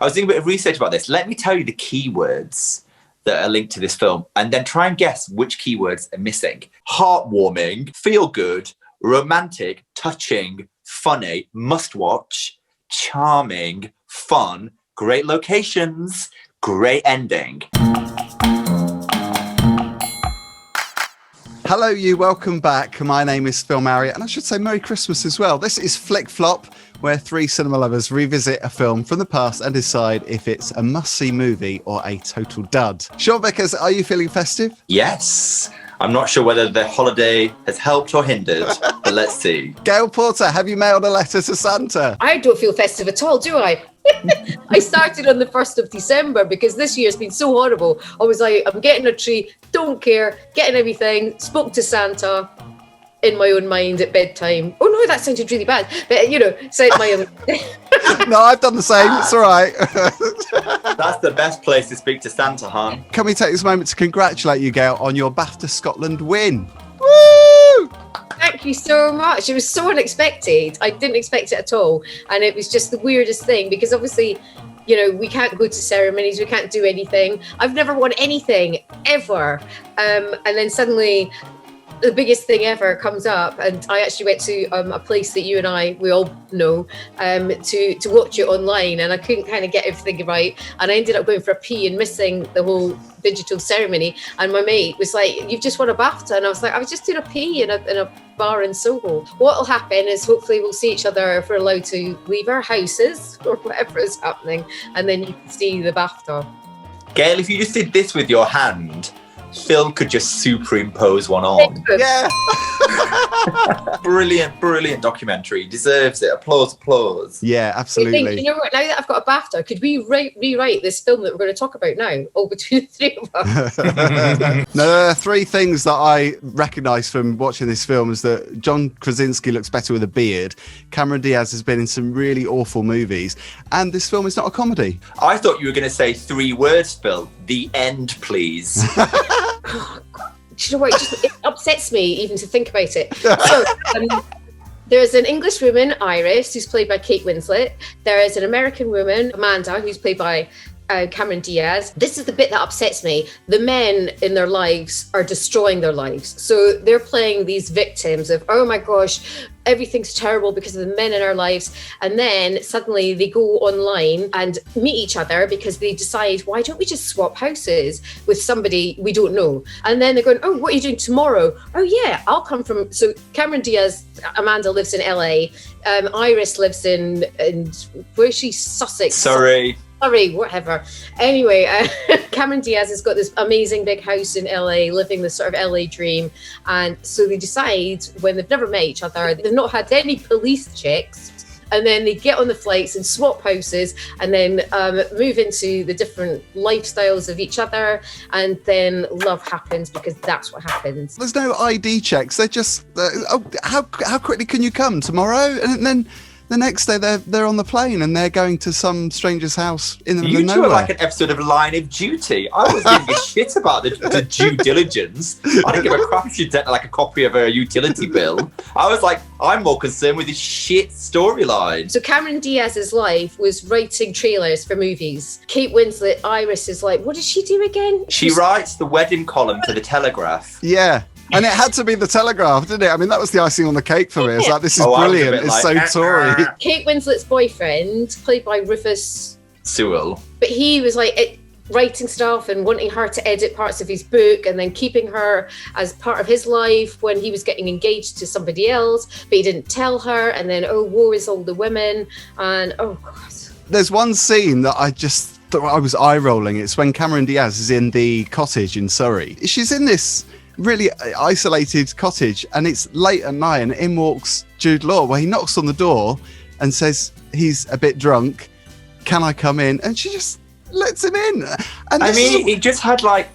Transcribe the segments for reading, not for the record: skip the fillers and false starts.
I was doing a bit of research about this. Let me tell you the keywords that are linked to this film, and then try and guess which keywords are missing. Heartwarming, feel good, romantic, touching, funny, must watch, charming, fun, great locations, great ending. Hello, you. Welcome back. My name is Phil Marriott, and I should say Merry Christmas as well. This is Flick Flop, where three cinema lovers revisit a film from the past and decide if it's a must-see movie or a total dud. Sean Vickers, are you feeling festive? Yes. I'm not sure whether the holiday has helped or hindered, but let's see. Gail Porter, have you mailed a letter to Santa? I don't feel festive at all, do I? I started on the 1st of December because this year's been so horrible. I was like, I'm getting a tree, don't care, getting everything, spoke to Santa in my own mind at bedtime. Oh no, that sounded really bad. But said my own. No, I've done the same. It's all right. That's the best place to speak to Santa, huh? Can we take this moment to congratulate you, Gail, on your BAFTA Scotland win? Woo! Thank you so much. It was so unexpected. I didn't expect it at all. And it was just the weirdest thing because obviously, we can't go to ceremonies, we can't do anything. I've never won anything, ever. And then suddenly the biggest thing ever comes up, and I actually went to a place that you and we all know, to watch it online, and I couldn't kind of get everything right, and I ended up going for a pee and missing the whole digital ceremony, and my mate was like, "You've just won a BAFTA," and I was like, "I was just doing a pee in a bar in Soho." What will happen is hopefully we'll see each other if we're allowed to leave our houses or whatever is happening, and then you can see the BAFTA. Gail, if you just did this with your hand, Phil could just superimpose one on. Yeah. Brilliant documentary. Deserves it. Applause. Yeah, absolutely. Think, now that I've got a BAFTA, could we rewrite this film that we're going to talk about now, all between the three of us? No, there are three things that I recognise from watching this film is that John Krasinski looks better with a beard, Cameron Diaz has been in some really awful movies, and this film is not a comedy. I thought you were going to say 3 words, Phil. The end, please. Oh, God. Do you know what? It upsets me even to think about it. So, there's an English woman, Iris, who's played by Kate Winslet. There is an American woman, Amanda, who's played by Cameron Diaz. This is the bit that upsets me. The men in their lives are destroying their lives. So they're playing these victims of, oh my gosh, everything's terrible because of the men in our lives. And then suddenly they go online and meet each other because they decide, why don't we just swap houses with somebody we don't know? And then they're going, oh, what are you doing tomorrow? Oh yeah, I'll come from... So Cameron Diaz, Amanda lives in LA. Iris lives in where is she? Sussex. Sorry, whatever. Anyway, Cameron Diaz has got this amazing big house in LA, living this sort of LA dream. And so they decide, when they've never met each other, they've not had any police checks, and then they get on the flights and swap houses and then move into the different lifestyles of each other, and then love happens because that's what happens. There's no ID checks. They're just, how quickly can you come tomorrow? And then the next day they're on the plane and they're going to some stranger's house in the middle of nowhere. You two are like an episode of Line of Duty. I was giving a shit about the due diligence. I didn't give a crap if she did like a copy of her utility bill. I was like, I'm more concerned with this shit storyline. So Cameron Diaz's life was writing trailers for movies. Kate Winslet, Iris, is like, what does she do again? She writes the wedding column for the Telegraph. Yeah. And it had to be the Telegraph, didn't it? I mean, that was the icing on the cake for me. It's like, this is brilliant. It's so Tory. Kate Winslet's boyfriend, played by Rufus Sewell. But he was like writing stuff and wanting her to edit parts of his book and then keeping her as part of his life when he was getting engaged to somebody else, but he didn't tell her. And then, oh, woe is all the women. And, oh, God. There's one scene that I just thought I was eye-rolling. It's when Cameron Diaz is in the cottage in Surrey. She's in this really isolated cottage and it's late at night, and in walks Jude Law, where he knocks on the door and says he's a bit drunk, can I come in? And she just lets him in. And I mean, it just had like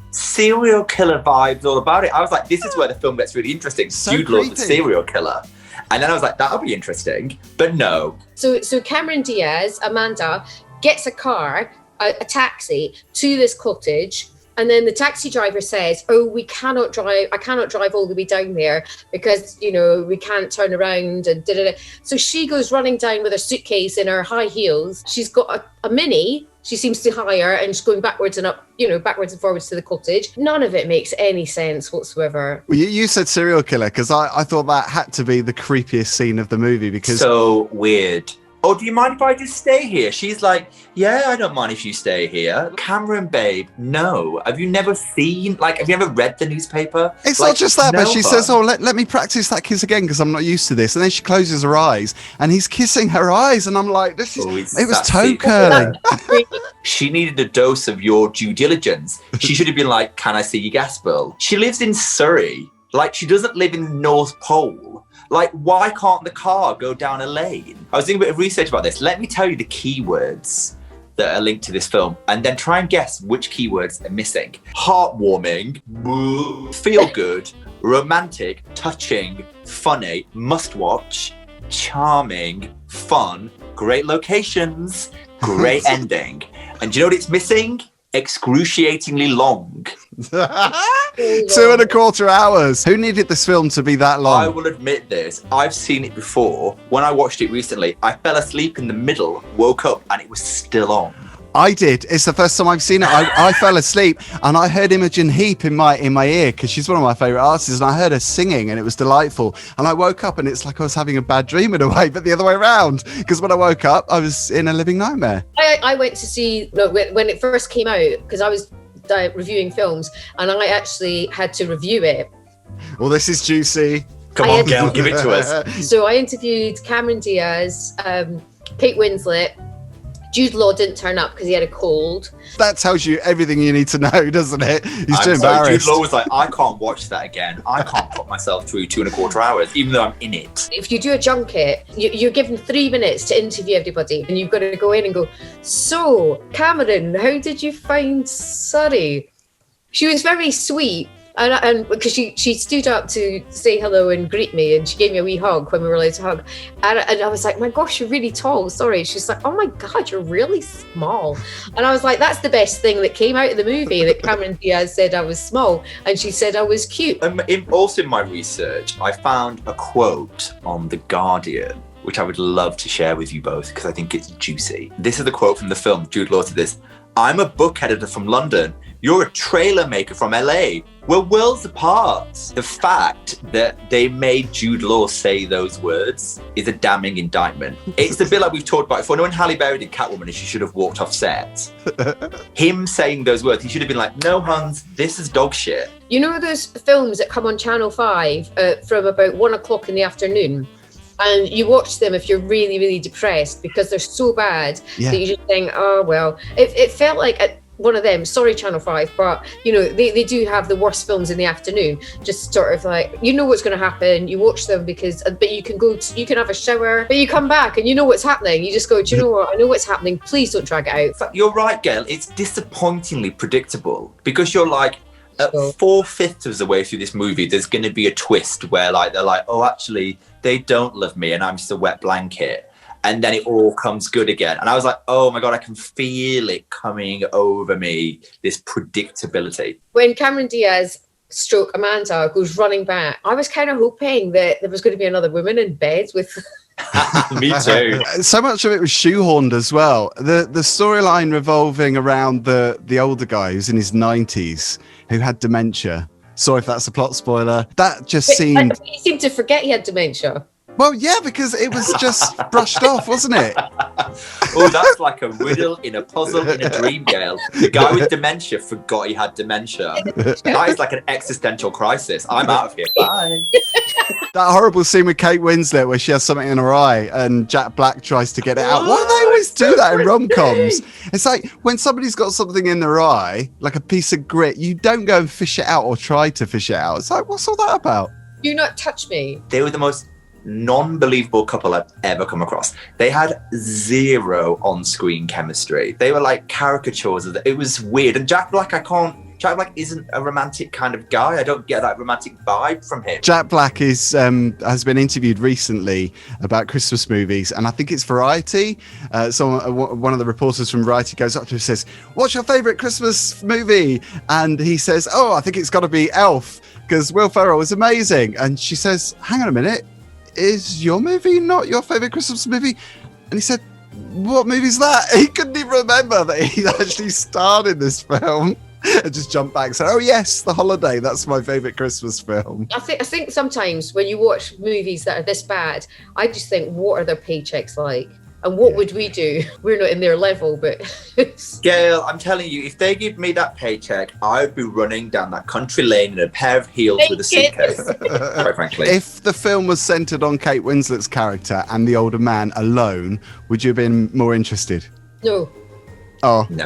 serial killer vibes all about it. I was like, this is where the film gets really interesting. So Jude Law's the serial killer. And then I was like, that'll be interesting. But no. So Cameron Diaz, Amanda, gets a car, a taxi to this cottage, And then the taxi driver says, oh, I cannot drive all the way down there because, we can't turn around and da-da-da. So she goes running down with her suitcase in her high heels. She's got a Mini. She seems to hire, and she's going backwards and up, backwards and forwards to the cottage. None of it makes any sense whatsoever. Well, you said serial killer because I thought that had to be the creepiest scene of the movie because... So weird. Oh, do you mind if I just stay here? She's like, yeah, I don't mind if you stay here. Cameron, babe, no. Have you never have you ever read the newspaper? It's not just that, but she says, oh, let me practice that kiss again because I'm not used to this. And then she closes her eyes and he's kissing her eyes. And I'm like, it was toe curling. She needed a dose of your due diligence. She should have been like, can I see your gas bill? She lives in Surrey. Like, she doesn't live in the North Pole. Like, why can't the car go down a lane? I was doing a bit of research about this. Let me tell you the keywords that are linked to this film and then try and guess which keywords are missing. Heartwarming, feel good, romantic, touching, funny, must watch, charming, fun, great locations, great ending. And do you know what it's missing? Excruciatingly long. 2.25 hours. Who needed this film to be that long? I will admit this. I've seen it before. When I watched it recently, I fell asleep in the middle, woke up, and it was still on. I did. It's the first time I've seen it. I fell asleep and I heard Imogen Heap in my ear because she's one of my favourite artists, and I heard her singing and it was delightful. And I woke up and it's like I was having a bad dream in a way, but the other way around. Because when I woke up, I was in a living nightmare. I went to see when it first came out because I was reviewing films and I actually had to review it. Well, this is juicy. Come on, Gail, give it to us. So I interviewed Cameron Diaz, Kate Winslet. Jude Law didn't turn up because he had a cold. That tells you everything you need to know, doesn't it? He's too embarrassed. Jude Law was like, I can't watch that again. I can't put myself through 2.25 hours, even though I'm in it. If you do a junket, you're given 3 minutes to interview everybody, and you've got to go in and go, so, Cameron, how did you find Surrey? She was very sweet. And because she stood up to say hello and greet me, and she gave me a wee hug when we were allowed to hug, and I was like, my gosh, you're really tall, sorry. She's like, oh my god, you're really small. And I was like, that's the best thing that came out of the movie, that Cameron Diaz said I was small and she said I was cute. Also in my research, I found a quote on The Guardian which I would love to share with you both because I think it's juicy. This is the quote from the film. Jude Law said this: I'm a book editor from London. You're a trailer maker from LA. We're worlds apart. The fact that they made Jude Law say those words is a damning indictment. It's a bit like we've talked about before. When Halle Berry did Catwoman and she should have walked off set. Him saying those words, he should have been like, no, Hans, this is dog shit. You know those films that come on Channel 5 from about 1 o'clock in the afternoon? And you watch them if you're really, really depressed because they're so bad that you just think, oh, well. It felt like one of them, sorry Channel 5, but you know, they do have the worst films in the afternoon. Just sort of like, you know what's going to happen. You watch them but you can have a shower, but you come back and you know what's happening. You just go, do you know what? I know what's happening. Please don't drag it out. You're right, Gail. It's disappointingly predictable because you're like, at 4/5 of the way through this movie, there's going to be a twist where like they're like, oh, actually, they don't love me and I'm just a wet blanket. And then it all comes good again. And I was like, oh my God, I can feel it coming over me, this predictability. When Cameron Diaz / Amanda goes running back, I was kind of hoping that there was going to be another woman in bed with... Me too. So much of it was shoehorned as well. The storyline revolving around the older guy who's in his 90s who had dementia. Sorry if that's a plot spoiler. That just seemed... He seemed to forget he had dementia. Well, yeah, because it was just brushed off, wasn't it? Oh, that's like a riddle in a puzzle in a dream, Gail. The guy with dementia forgot he had dementia. That is like an existential crisis. I'm out of here. Bye. That horrible scene with Kate Winslet where she has something in her eye and Jack Black tries to get it out. Why do they always do that in rom-coms? It's like when somebody's got something in their eye, like a piece of grit, you don't go and fish it out or try to fish it out. It's like, what's all that about? Do not touch me. They were the most non-believable couple I've ever come across. They had zero on-screen chemistry. They were like caricatures of it was weird. And Jack Black, I can't Jack Black isn't a romantic kind of guy. I don't get that romantic vibe from him. Jack Black has been interviewed recently about Christmas movies, and I think it's Variety. One of the reporters from Variety goes up to him and says, "What's your favourite Christmas movie?" And he says, "Oh, I think it's got to be Elf, because Will Ferrell is amazing." And she says, "Hang on a minute, is your movie not your favourite Christmas movie?" And he said, "What movie's that?" He couldn't even remember that he actually starred in this film. And just jumped back and said, "Oh yes, The Holiday. That's my favourite Christmas film." I think sometimes when you watch movies that are this bad, I just think, what are their paychecks like? And what would we do? We're not in their level, but... Gail, I'm telling you, if they give me that paycheck, I would be running down that country lane in a pair of heels with a suitcase, quite frankly. If the film was centred on Kate Winslet's character and the older man alone, would you have been more interested? No. Oh. No.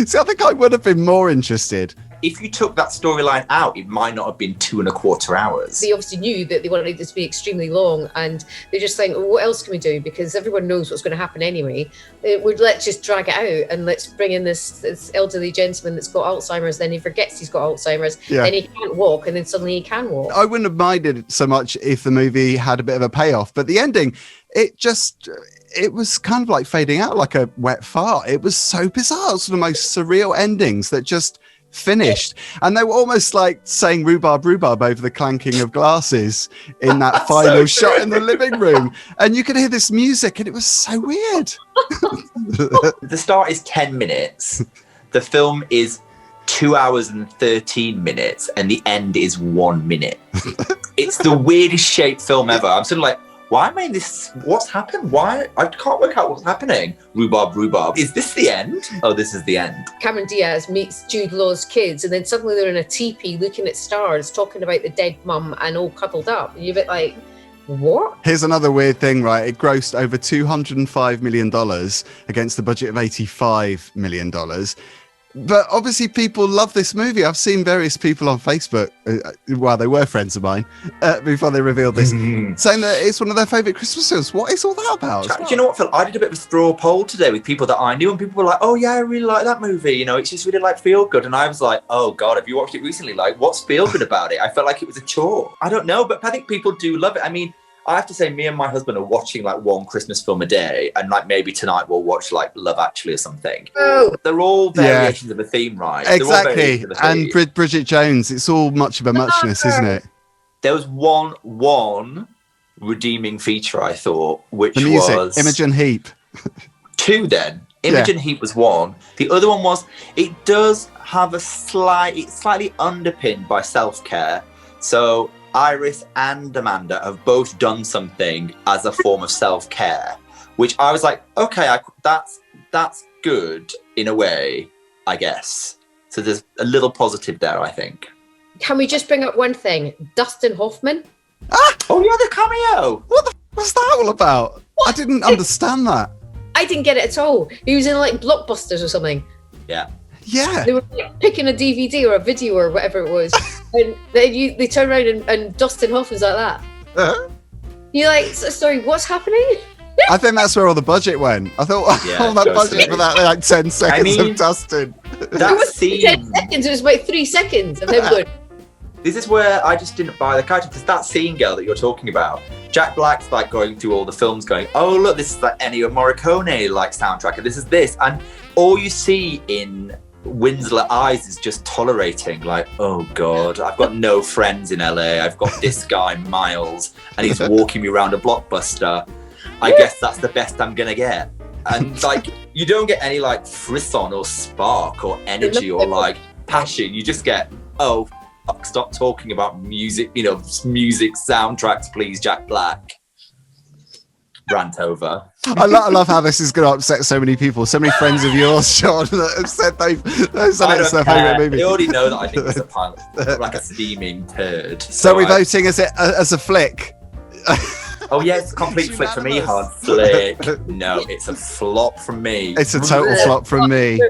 See, I think I would have been more interested. If you took that storyline out, it might not have been 2.25 hours. They obviously knew that they wanted it to be extremely long, and they just think, well, what else can we do? Because everyone knows what's going to happen anyway. Let's just drag it out, and let's bring in this elderly gentleman that's got Alzheimer's. Then he forgets he's got Alzheimer's, and he can't walk, and then suddenly he can walk. I wouldn't have minded so much if the movie had a bit of a payoff, but the ending, it was kind of like fading out like a wet fart. It was so bizarre. It was one of the most surreal endings that just finished. And they were almost like saying rhubarb, rhubarb over the clanking of glasses in that final shot in the living room. And you could hear this music and it was so weird. The start is 10 minutes. The film is 2 hours and 13 minutes. And the end is 1 minute. It's the weirdest shaped film ever. I'm sort of like, why am I in this? What's happened? Why? I can't work out what's happening. Rhubarb, rhubarb. Is this the end? Oh, this is the end. Cameron Diaz meets Jude Law's kids, and then suddenly they're in a teepee looking at stars, talking about the dead mum and all cuddled up. And you're a bit like, what? Here's another weird thing, right? It grossed over $205 million against the budget of $85 million. But obviously people love this movie. I've seen various people on Facebook, they were friends of mine, before they revealed this, saying that it's one of their favourite Christmas films. What is all that about? Do you know what, Phil? I did a bit of a straw poll today with people that I knew, and people were like, "Oh yeah, I really like that movie. You know, it's just really like feel good." And I was like, "Oh God, have you watched it recently? Like, what's feel good about it?" I felt like it was a chore. I don't know, but I think people do love it. I mean, I have to say, me and my husband are watching like one Christmas film a day, and like maybe tonight we'll watch like Love Actually or something. Oh. They're all variations of a theme, right? Exactly. And Bridget Jones, it's all much of a muchness, isn't it? There was one redeeming feature, I thought, which the music, was Imogen Heap. Two then. Imogen Heap was one. The other one was, it does have it's slightly underpinned by self-care. So Iris and Amanda have both done something as a form of self-care, which I was like, okay, that's good in a way, I guess. So there's a little positive there, I think. Can we just bring up one thing? Dustin Hoffman? Oh yeah, the cameo. What the was that all about? What? I didn't understand that. I didn't get it at all. He was in like Blockbusters or something. Yeah. Yeah. They were like, picking a DVD or a video or whatever it was. And they turn around and Dustin Hoffman's like that. You're like, sorry, what's happening? I think that's where all the budget went. I thought all that budget for that like 10 seconds of Dustin. That scene. 10 seconds, it was about 3 seconds of him going. This is where I just didn't buy the character, because that scene, girl, that you're talking about, Jack Black's like going through all the films going, oh look, this is like Ennio Morricone like soundtrack, and this is this, and all you see in Winslet eyes is just tolerating, like, oh God, I've got no friends in LA, I've got this guy Miles, and he's walking me around a Blockbuster. I guess that's the best I'm gonna get. And like, you don't get any like frisson or spark or energy or like passion. You just get, oh, fuck, stop talking about music, music soundtracks, please, Jack Black. Rant over. I love how this is going to upset so many people. So many friends of yours, Sean, that have said they've said it's their favourite movie. They already know that I think it's a pilot, like a steaming turd. So we're voting as a flick. Oh yeah, it's a complete flick for me, hard flick. No, it's a flop from me. It's a total flop from me.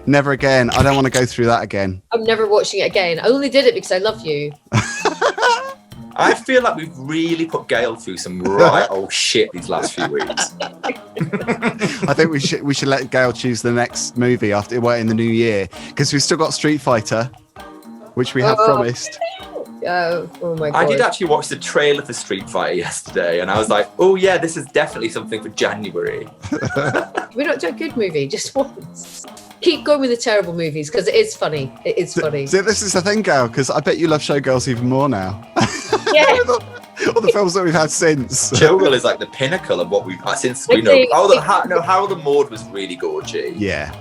Never again. I don't want to go through that again. I'm never watching it again. I only did it because I love you. I feel like we've really put Gail through some right old shit these last few weeks. I think we should let Gail choose the next movie in the new year, because we've still got Street Fighter, which we have promised. Oh my god! I did actually watch the trailer for Street Fighter yesterday, and I was like, "Oh yeah, this is definitely something for January." We don't do a good movie just once. Keep going with the terrible movies because it is funny. It is funny. So this is the thing, Gail, because I bet you love Showgirls even more now. Yeah. All the films that we've had since. Showgirl is like the pinnacle of what we've had since we know. Harold and Maude was really gorgy. Yeah,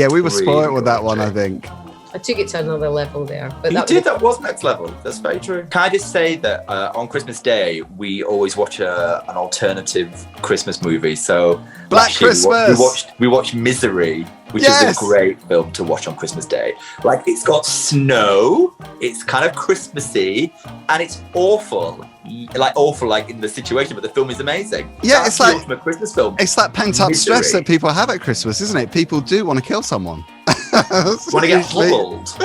we were spoiled with that one, I think. I took it to another level there. But that was next level. That's very true. Can I just say that on Christmas Day, we always watch an alternative Christmas movie. So Black Christmas. We watched Misery, which is a great film to watch on Christmas Day. Like, it's got snow, it's kind of Christmassy, and it's awful. Like in the situation, but the film is amazing. Yeah, That's it's like the ultimate Christmas film. It's that pent-up stress that people have at Christmas, isn't it? People do want to kill someone. Want to get hobbled.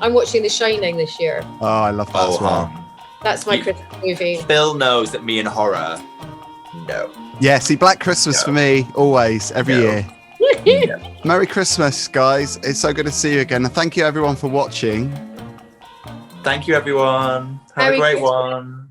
I'm watching The Shining this year. Oh, I love that as well. That's my Christmas movie. Phil knows that me and horror, no. Yeah, see, Black Christmas for me, always, every year. Merry Christmas, guys. It's so good to see you again. And thank you, everyone, for watching. Thank you, everyone. Have a great one.